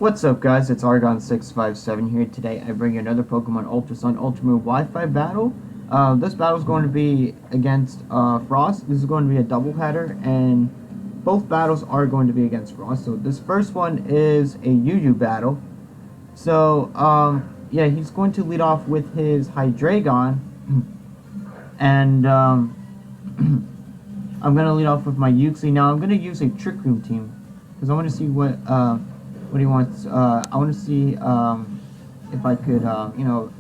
What's up, guys? It's Argon657 here. Today I bring you another Pokemon Ultra Sun Ultra Moon Wi-Fi battle. This battle is going to be against Frost. This is going to be a doubleheader, and both battles are going to be against Frost. So this first one is a UU battle. So, yeah, he's going to lead off with his Hydreigon, and I'm going to lead off with my Uxie. Now I'm going to use a Trick Room team, because I want to see what he wants. I want to see if I could,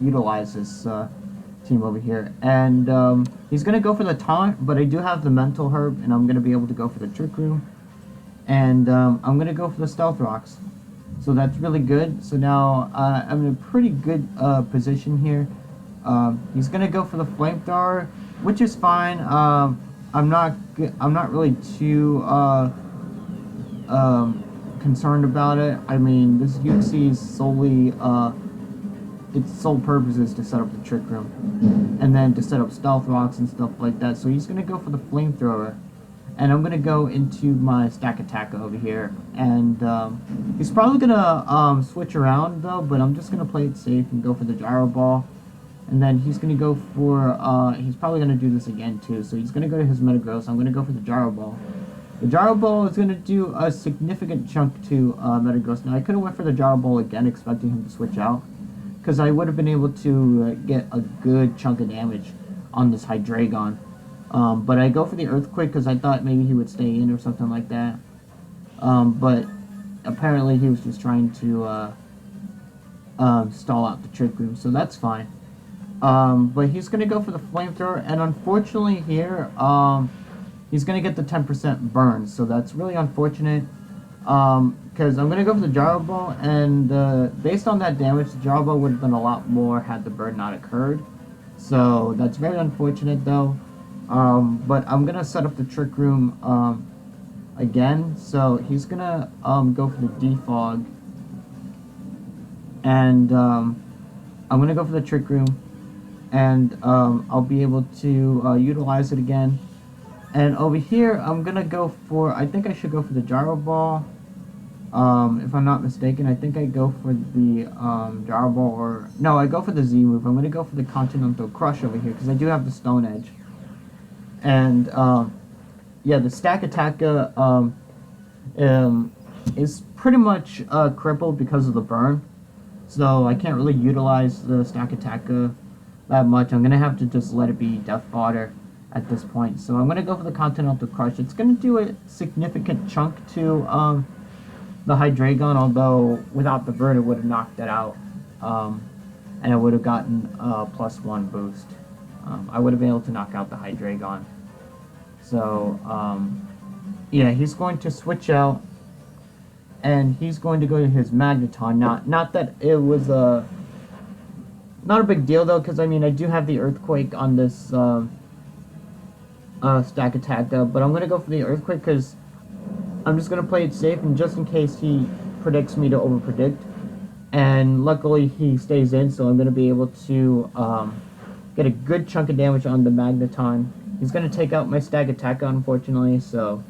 utilize this team over here. And he's going to go for the taunt, but I do have the mental herb, and I'm going to be able to go for the Trick Room. And I'm going to go for the Stealth Rocks. So that's really good. So now I'm in a pretty good position here. He's going to go for the Flamethrower, which is fine. I'm not really too concerned about it. I mean, this Uxie is solely its sole purpose is to set up the Trick Room, and then to set up Stealth Rocks and stuff like that. So he's gonna go for the Flamethrower, and I'm gonna go into my Stack Attacker over here, and he's probably gonna switch around though, but I'm just gonna play it safe and go for the Gyro Ball. And then he's gonna go for he's probably gonna do this again too. So he's gonna go to his Metagross. I'm gonna go for the Gyro Ball. The Gyro Ball is going to do a significant chunk to Metagross. Now, I could have went for the Gyro Ball again, expecting him to switch out, because I would have been able to get a good chunk of damage on this Hydreigon. But I go for the Earthquake because I thought maybe he would stay in or something like that. But apparently he was just trying to stall out the Trick Room, so that's fine. But he's going to go for the Flamethrower, and unfortunately here, he's going to get the 10% burn, so that's really unfortunate, because I'm going to go for the Gyro Ball, and based on that damage, the Gyro Ball would have done a lot more had the burn not occurred, so that's very unfortunate though. But I'm going to set up the Trick Room again, so he's going to go for the Defog, and I'm going to go for the Trick Room, and I'll be able to utilize it again. And over here, I'm going to go for, I think I should go for the Gyro Ball, if I'm not mistaken. I think I go for the Gyro Ball, or, no, I go for the Z move. I'm going to go for the Continental Crush over here, because I do have the Stone Edge. And, yeah, the Stack Attacker is pretty much crippled because of the burn. So I can't really utilize the Stack Attacker that much. I'm going to have to just let it be Death Fodder at this point. So I'm going to go for the Continental Crush. It's going to do a significant chunk to the Hydreigon, although without the burn it would have knocked it out, and I would have gotten a +1 boost. I would have been able to knock out the Hydreigon. So yeah, he's going to switch out, and he's going to go to his Magneton. Not that it was not a big deal though, because I mean I do have the Earthquake on this Stack Attacker, but I'm going to go for the Earthquake because I'm just going to play it safe, and just in case he predicts me to overpredict, and luckily he stays in, so I'm going to be able to get a good chunk of damage on the Magneton. He's going to take out my Stack Attacker, unfortunately, so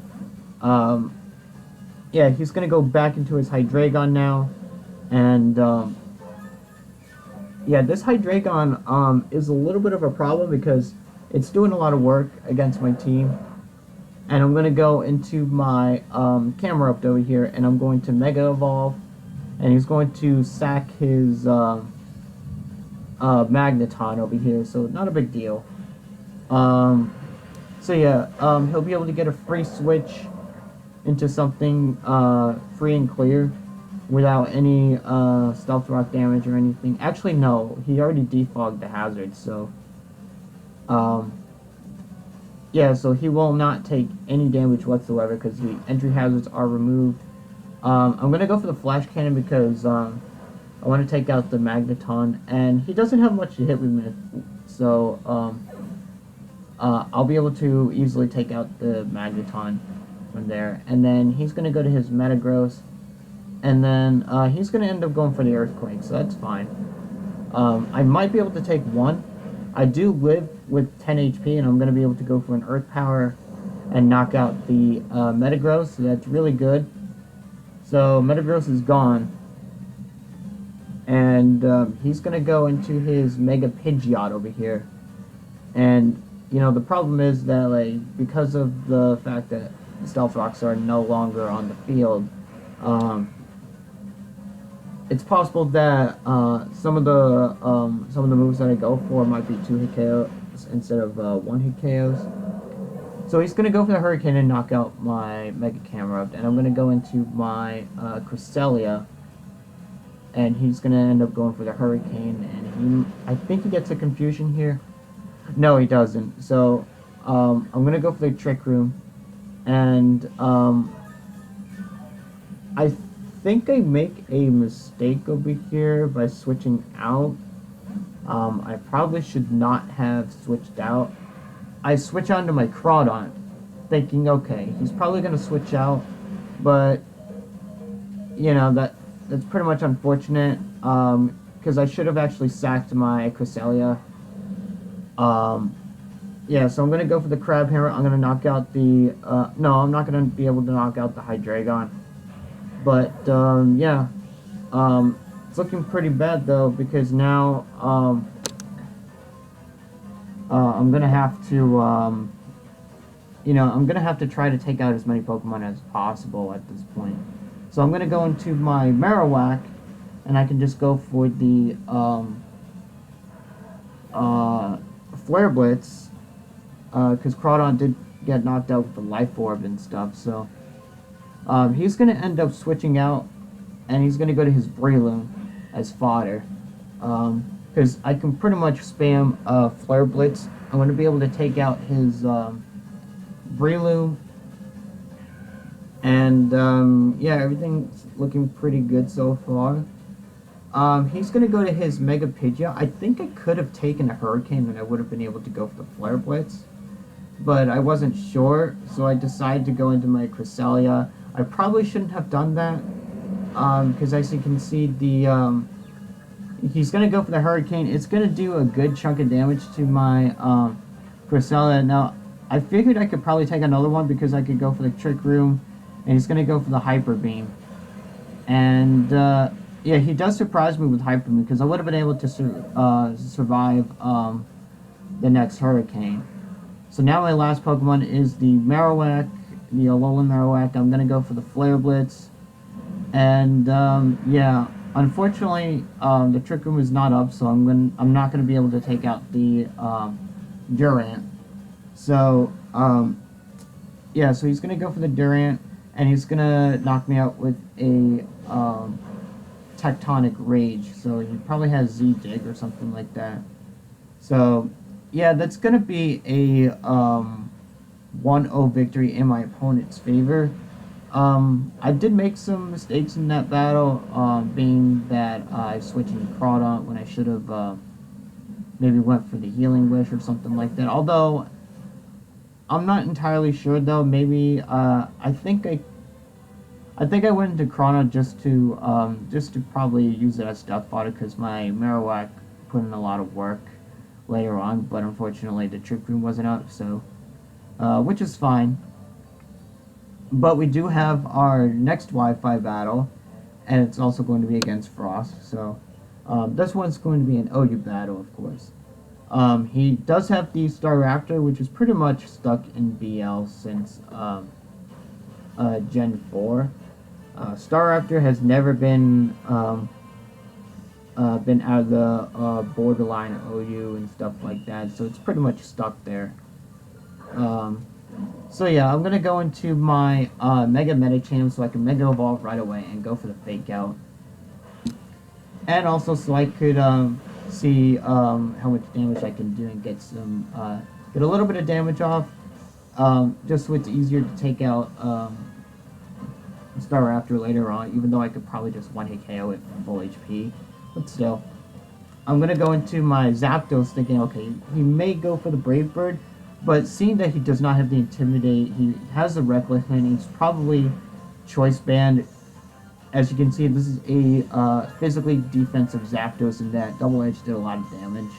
yeah, he's going to go back into his Hydreigon now, and yeah, this Hydreigon is a little bit of a problem because it's doing a lot of work against my team. And I'm going to go into my Camerupt over here, and I'm going to Mega Evolve, and he's going to sack his Magneton over here, so not a big deal. So yeah, he'll be able to get a free switch into something free and clear without any Stealth Rock damage or anything. Actually, no, he already defogged the hazard, so yeah, so he will not take any damage whatsoever because the entry hazards are removed. I'm going to go for the Flash Cannon because I want to take out the Magneton, and he doesn't have much to hit me with, so I'll be able to easily take out the Magneton from there. And then he's going to go to his Metagross, and then he's going to end up going for the Earthquake, so that's fine. I might be able to take one. I do live with 10 HP, and I'm going to be able to go for an Earth Power and knock out the Metagross, so that's really good. So Metagross is gone, and he's gonna go into his Mega Pidgeot over here. And you know the problem is that like because of the fact that Stealth Rocks are no longer on the field, um, it's possible that some of the moves that I go for might be 2-hit KOs instead of 1-hit KOs. So he's gonna go for the Hurricane and knock out my Mega Camerupt, and I'm gonna go into my Cresselia, and he's gonna end up going for the Hurricane, and I think he gets a confusion here. No, he doesn't. So I'm gonna go for the Trick Room, and I think I make a mistake over here by switching out. I probably should not have switched out. I switch on to my Crawdaunt, thinking, okay, he's probably going to switch out, but, you know, that's pretty much unfortunate, because I should have actually sacked my Cresselia. Yeah, so I'm going to go for the Crab Hammer. I'm going to knock out the, no, I'm not going to be able to knock out the Hydreigon. But, yeah, it's looking pretty bad, though, because now, I'm gonna have to, you know, I'm gonna have to try to take out as many Pokemon as possible at this point. So I'm gonna go into my Marowak, and I can just go for the, Flare Blitz, because Crawdaunt did get knocked out with the Life Orb and stuff, so, he's gonna end up switching out, and he's gonna go to his Breloom as fodder. Because I can pretty much spam Flare Blitz. I'm going to be able to take out his Breloom. And yeah, everything's looking pretty good so far. He's going to go to his Mega Pidgeot. I think I could have taken a Hurricane and I would have been able to go for the Flare Blitz. But I wasn't sure, so I decided to go into my Cresselia. I probably shouldn't have done that. Because as you can see, he's going to go for the Hurricane. It's going to do a good chunk of damage to my Cresselia. Now, I figured I could probably take another one because I could go for the Trick Room, and he's going to go for the Hyper Beam. And, yeah, he does surprise me with Hyper Beam because I would have been able to survive the next Hurricane. So now my last Pokemon is the Marowak, the Alolan Marowak. I'm going to go for the Flare Blitz. And, yeah... Unfortunately, the Trick Room is not up, so I'm not gonna be able to take out the Durant. So yeah, so he's gonna go for the Durant, and he's gonna knock me out with a Tectonic Rage. So he probably has Z-Dig or something like that. So yeah, that's gonna be a 1-0 victory in my opponent's favor. I did make some mistakes in that battle, being that I switched into Crawdaunt when I should have maybe went for the Healing Wish or something like that. Although, I'm not entirely sure though. Maybe I think I went into Crawdaunt just to probably use it as stuff fodder because my Marowak put in a lot of work later on. But unfortunately, the Trick Room wasn't out, so which is fine. But we do have our next Wi-Fi battle, and it's also going to be against Frost. So this one's going to be an OU battle, of course. He does have the Staraptor, which is pretty much stuck in BL since Gen 4. Staraptor has never been out of the borderline OU and stuff like that, so it's pretty much stuck there. So yeah, I'm gonna go into my Mega Medicham so I can Mega Evolve right away and go for the Fake Out. And also so I could see how much damage I can do and get some get a little bit of damage off. Just so it's easier to take out Staraptor later on, even though I could probably just 1-hit KO it from full HP. But still. I'm gonna go into my Zapdos thinking, okay, he may go for the Brave Bird. But seeing that he does not have the Intimidate, he has the Reckless, and he's probably Choice Band. As you can see, this is a physically defensive Zapdos, and that Double Edge did a lot of damage.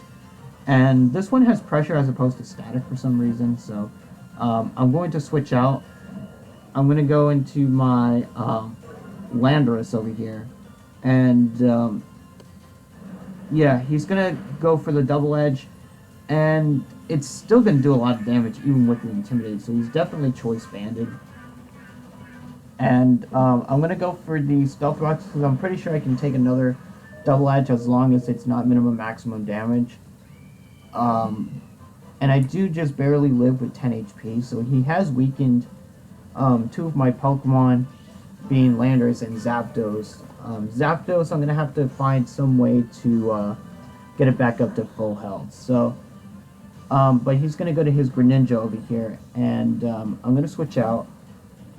And this one has Pressure as opposed to Static for some reason, so I'm going to switch out. I'm going to go into my Landorus over here. And Yeah, he's gonna go for the double edge, and it's still gonna do a lot of damage even with the intimidate. So he's definitely choice banded. And I'm gonna go for the stealth rocks because I'm pretty sure I can take another double edge as long as it's not minimum maximum damage. And I do just barely live with 10 HP, so he has weakened two of my Pokemon, being Landers and Zapdos. Zapdos, I'm gonna have to find some way to get it back up to full health. So, but he's gonna go to his Greninja over here, and I'm gonna switch out.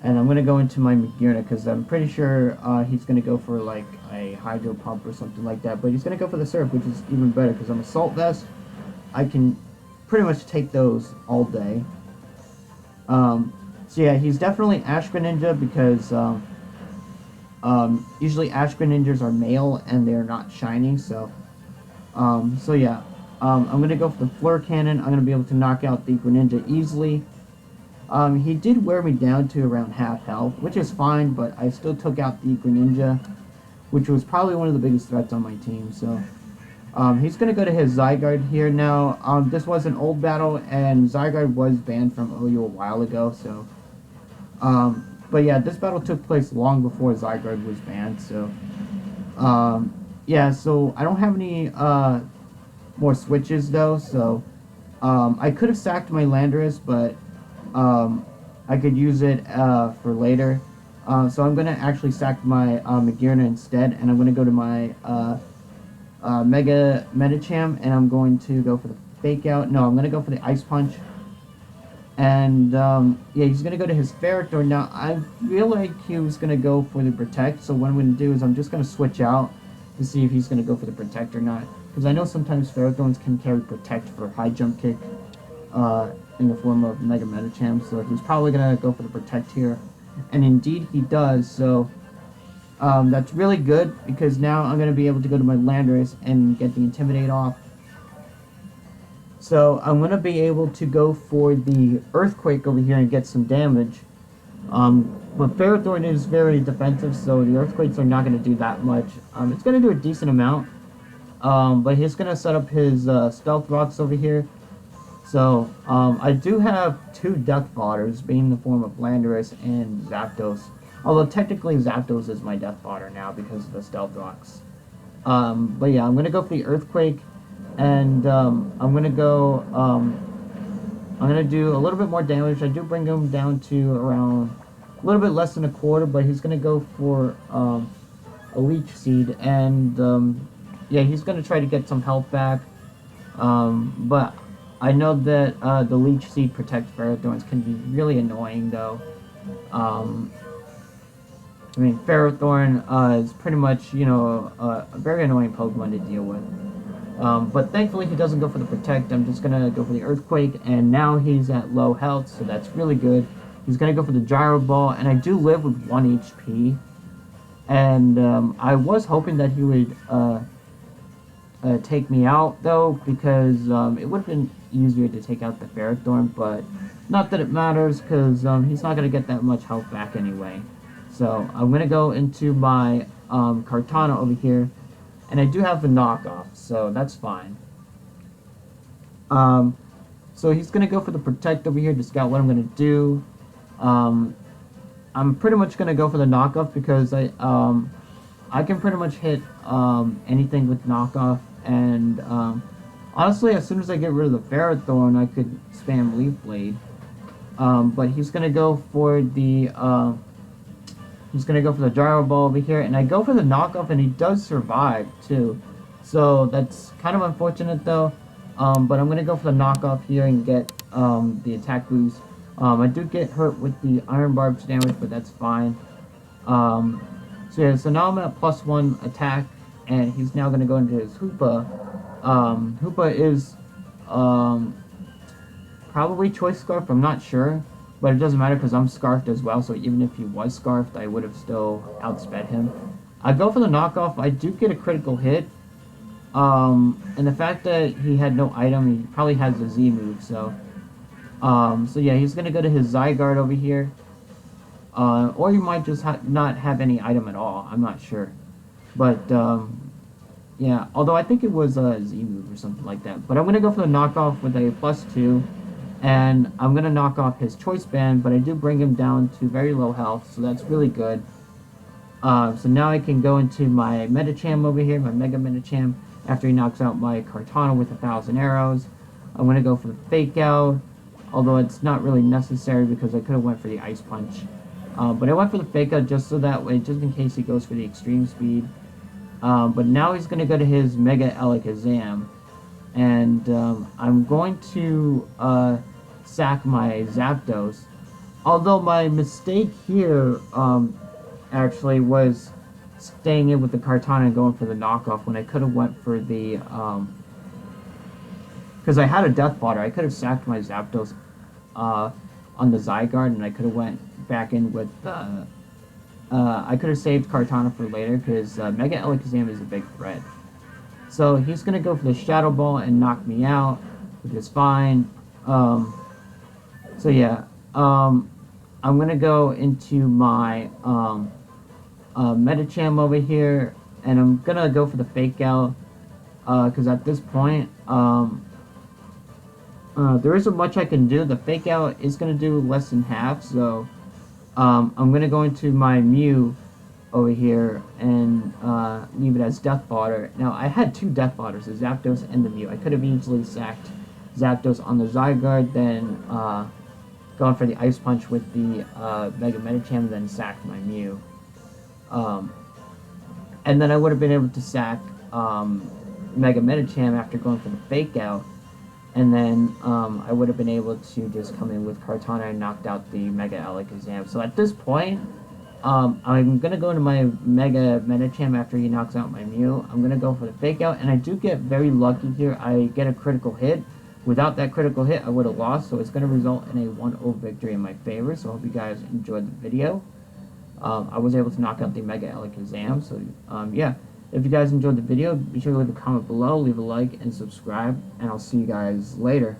And I'm going to go into my Magearna because I'm pretty sure he's going to go for like a Hydro Pump or something like that. But he's going to go for the Surf, which is even better because I'm a Salt Vest. I can pretty much take those all day. So yeah, he's definitely Ash Greninja because usually Ash Greninjas are male and they're not shiny. So yeah, I'm going to go for the Fleur Cannon. I'm going to be able to knock out the Greninja easily. He did wear me down to around half health, which is fine, but I still took out the Greninja, which was probably one of the biggest threats on my team. So he's going to go to his Zygarde here now. This was an old battle, and Zygarde was banned from OU a while ago. So, but yeah, this battle took place long before Zygarde was banned. So, yeah, so I don't have any more switches though. So I could have sacked my Landorus, but I could use it for later. So I'm going to actually sack my Magearna instead, and I'm going to go to my Mega Medicham, and I'm going to go for the Fake Out. No, I'm going to go for the Ice Punch. And yeah, he's going to go to his Ferrothorn. Now, I feel like he was going to go for the Protect, so what I'm going to do is I'm just going to switch out to see if he's going to go for the Protect or not. Because I know sometimes Ferrothorns can carry Protect for High Jump Kick. In the form of Mega Medicham, so he's probably going to go for the Protect here. And indeed he does, so that's really good, because now I'm going to be able to go to my Landorus and get the Intimidate off. So I'm going to be able to go for the Earthquake over here and get some damage. But Ferrothorn is very defensive, so the Earthquakes are not going to do that much. It's going to do a decent amount, but he's going to set up his Stealth Rocks over here. So, I do have two Death Fodders, being in the form of Landorus and Zapdos. Although, technically, Zapdos is my Death Fodder now because of the Stealth Rocks. But yeah, I'm going to go for the Earthquake, and I'm going to go, I'm going to do a little bit more damage. I do bring him down to around a little bit less than a quarter, but he's going to go for a Leech Seed, and yeah, he's going to try to get some health back, but I know that the Leech Seed Protect Ferrothorns can be really annoying, though. I mean, Ferrothorn is pretty much, you know, a very annoying Pokemon to deal with. But thankfully he doesn't go for the Protect. I'm just going to go for the Earthquake, and now he's at low health, so that's really good. He's going to go for the Gyro Ball, and I do live with 1 HP. And I was hoping that he would take me out, though, because it would have been easier to take out the Ferrothorn, but not that it matters, because he's not going to get that much health back anyway. So I'm going to go into my Kartana over here, and I do have a knockoff, so that's fine. So he's going to go for the Protect over here to scout what I'm going to do. I'm pretty much going to go for the knockoff because I can pretty much hit anything with knockoff, and honestly, as soon as I get rid of the Ferrothorn, I could spam Leaf Blade. But he's gonna go for the Gyro Ball over here, and I go for the knockoff, and he does survive too. So that's kind of unfortunate though. But I'm gonna go for the knockoff here and get the attack boost. I do get hurt with the Iron Barb's damage, but that's fine. So yeah, so now I'm at +1 attack, and he's now gonna go into his Hoopa. Hoopa is probably Choice Scarf, I'm not sure, but it doesn't matter because I'm Scarfed as well, so even if he was Scarfed, I would have still outsped him. I go for the knockoff. I do get a critical hit, and the fact that he had no item, he probably has a Z move, so yeah, he's gonna go to his Zygarde over here, or he might just not have any item at all, I'm not sure, but Yeah, although I think it was a Z move or something like that. But I'm going to go for the knockoff with a +2. And I'm going to knock off his choice band, but I do bring him down to very low health, so that's really good. So now I can go into my Medicham over here, my Mega Medicham, after he knocks out my Kartana with 1,000 arrows. I'm going to go for the Fake Out, although it's not really necessary because I could have went for the Ice Punch. But I went for the Fake Out just so that way, just in case he goes for the Extreme Speed. But now he's going to go to his Mega Alakazam. And I'm going to sack my Zapdos. Although my mistake here actually was staying in with the Kartana and going for the knockoff when I could have went for the... Because I had a Death Fodder. I could have sacked my Zapdos on the Zygarde, and I could have went back in with... I could have saved Kartana for later, because Mega Alakazam is a big threat. So he's going to go for the Shadow Ball and knock me out, which is fine. So yeah, I'm going to go into my Medicham over here, and I'm going to go for the Fake Out, because at this point, there isn't much I can do. The Fake Out is going to do less than half, so I'm going to go into my Mew over here and leave it as Death Fodder. Now, I had two Death Fodders, the Zapdos and the Mew. I could have easily sacked Zapdos on the Zygarde, then gone for the Ice Punch with the Mega Medicham, and then sacked my Mew. And then I would have been able to sack Mega Medicham after going for the Fake Out, and then I would have been able to just come in with Kartana and knocked out the Mega Alakazam. So at this point, I'm going to go into my Mega Medicham after he knocks out my Mew. I'm going to go for the Fake Out, and I do get very lucky here. I get a critical hit. Without that critical hit, I would have lost, so it's going to result in a 1-0 victory in my favor. So I hope you guys enjoyed the video. I was able to knock out the Mega Alakazam, so yeah. If you guys enjoyed the video, be sure to leave a comment below, leave a like, and subscribe, and I'll see you guys later.